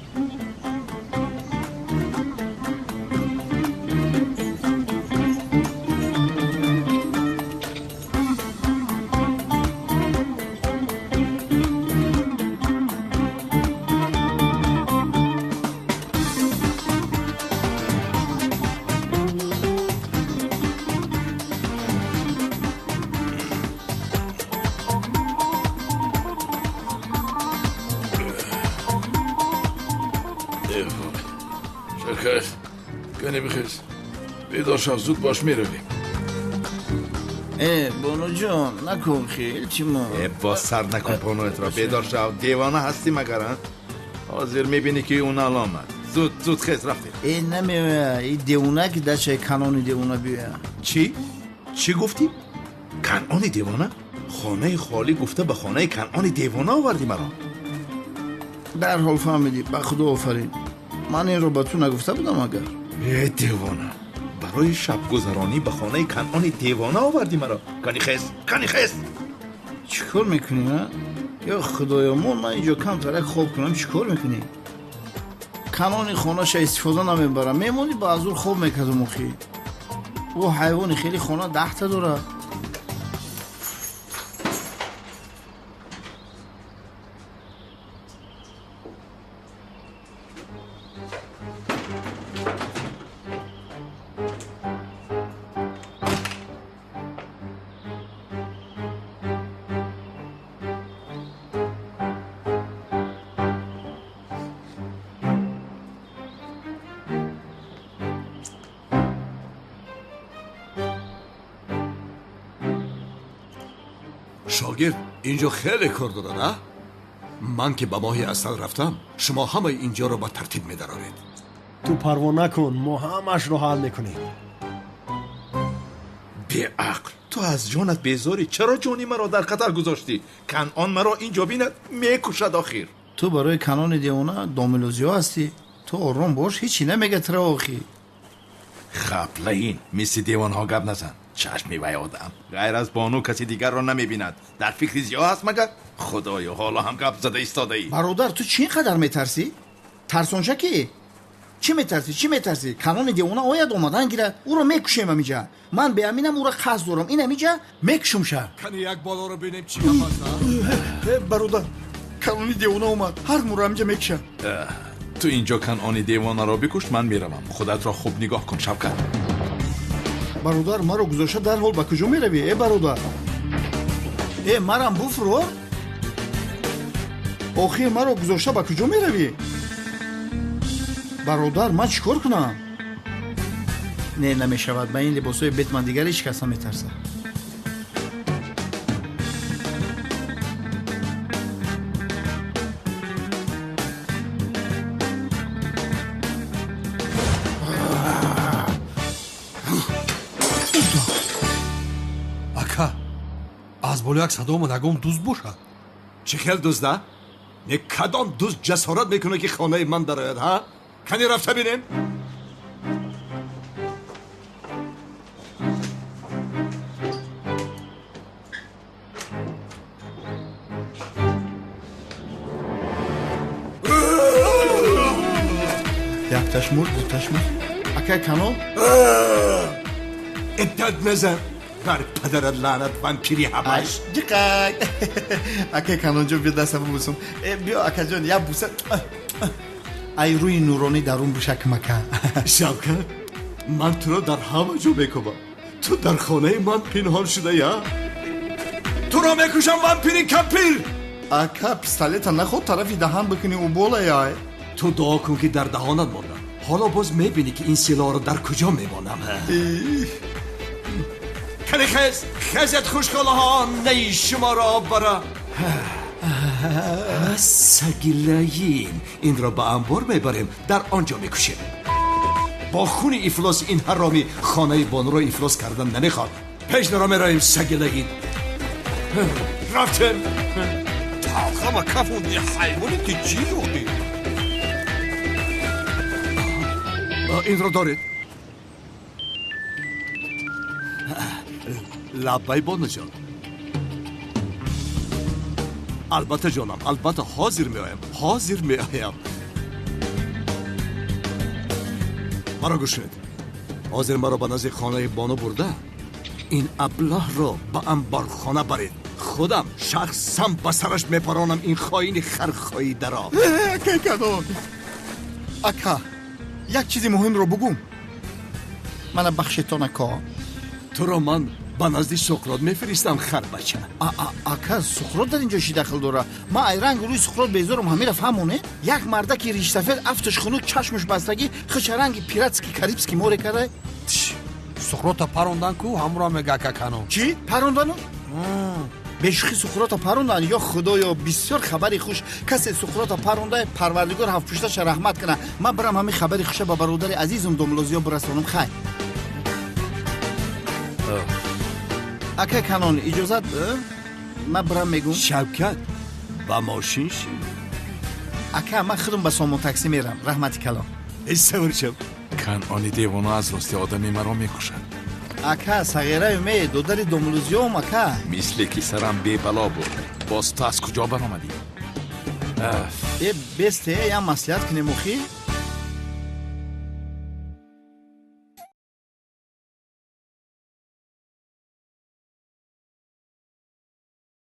شکر کنی بخیز بیدار شو زود باش میرویم. بانو جان نکن خیلی چی ما با سر نکن بانویت را بیدار شو. دیوانه هستی مگر؟ حاضر میبینی که اون علامت. زود خیز رفتیم. این نمیوه این دیوانه که دشه کنونی دیوانه بیوه. چی گفتی؟ کنعانی دیوانه؟ خانه خالی گفته به خانه کنعانی دیوانه آوردی مرا. در حال فهمیدی به خدا آفرین. من این رو به تو نگفته بودم اگر دیوانه برای شب گذرانی به خانه کنعانی دیوانه آوردی مرا. کنی خیز چیکار میکنی ها؟ یا خدایا من اینجا کم ترک خواب کنم چیکار میکنی؟ کنعانی خانه‌ش استفاده نمیبرم میمونی با ازور خواب میکردم مخی. او حیوانی خیلی خانه 10 تا داره. شاگرد اینجا خیلی کار داره نه؟ من که به ماهی اصل رفتم شما همه اینجا رو با ترتیب می‌دارید. تو پروا نکن ما همش رو حل میکنیم. بی عقل تو از جانت بیزاری. چرا جانی مرا در خطر گذاشتی؟ کنعان مرا اینجا بیند میکشد آخر. تو برای کنعان دیوانه داملوزیا هستی. تو آرام باش هیچی نمیگه تره آخی. خبله این مثل دیوانها گپ نزن. چشمی وی آدم غیر از بانو کسی دیگر را نمیبیند. در فکر زیا هست مگر؟ خدایا حالا هم گپ زده ایستاده ای. برادر تو چی اینقدر میترسی؟ ترسونشه کی؟ چی میترسی؟ کنعان دیوانه آید اومدن گیره او رو میکشیم امیجا. من به امینم او را قصد دارم این امیجا میکشمشه. کنی یک بالا رو بینیم چی گپ برادر کنعان دیوانه اومد هر مورا امیجا میکشه. تو اینجا کنعان دیوانه را بکش من میروم. خودت را خوب نگاه کن شبکت. برادر مرا گذاشته در حال به کجا میروی؟ برادر مرم بفرو آخر مرا گذاشته به کجا میروی؟ برادر من چیکار کنم؟ نه نمیشود. به این لباسای بتمن دیگر هیچ کس نمیترسه. از بالا یک صدا آمدگم دوست باشد. چه خیل دوزده؟ نه کدام دوست جسارت میکنه که خانه من درآید ها؟ کنی رفته بینیم؟ یک تشمور دو تشمور اکه کنال ادت نزن بر پدرت لعنت وامپیری همش دقیق اکه کنال جو بیا دستم بوسم. بیا اکه جان یا بوسه ای روی نورانی درون بوشک مکن. شبکت من تو را در همه جا میکنم. تو در خانه من پنهان شده یا؟ تو را میکشم وامپیری کپیر. اکه پیستالیت نخود طرفی دهان بکنی او بالا یا؟ تو دعا کن که در دهانت ماندم. حالا باز میبینی که این سلاح رو در کجا میمانم. کنی خیزت خوشگاله ها نی شما را بره. سگیلین این را به انبار میبریم در آنجا میکشیم. با خون افلاس این حرامی خانه بانو را افلاس کردن نمیخواد. پیش را میرایم سگیلین. رفتیم تاخم کفون یه حیوانی که چی روی این را دارید. لبای بانو جان. البته جانم البته حاضر میایم. مرا گوش کنید. حاضر مرا به نزد خانه بانو برده این ابله را به انبارخانه برید. خودم شخصا به سرش میپرانم این خاین خرخایی درا. اکه کنون اکه یک چیزی مهم رو بگم. من بخش تو نکا. تو را من ба назди суқрот мефиристам харбача. ака суқрот дар инҷо чӣ дахл дора? ман айранг рӯи суқрот безорам ҳамира фаҳмоне? як марда ки риштафед афташ хунук чашмуш бастагӣ хичаранги пиратски карибски море карда. суқрота парондан ку ҳамро мега какано. Чӣ? Парондану? бешухи суқрота парондан ё худоё бисёр хабари хуш. касе суқрота паронда парвардигор ҳафтпушташа раҳмат кана. ман барам ҳамин хабари хуша ба бародари азизам домлозиё бирасонам. хай ака канон иҷозат ман барам мегум. Шавкат ба мошин ши. ака ман худам ба сомон таксӣ мерам. раҳмати калом. иставорчам. канони девона аз рости одами маро мекушад. ака сағираю ме додари домлузиём ака. мисли ки сарам бебало буд. боз ту аз куҷо баромадӣ? бесте ям маслиҳат кинем охӣ.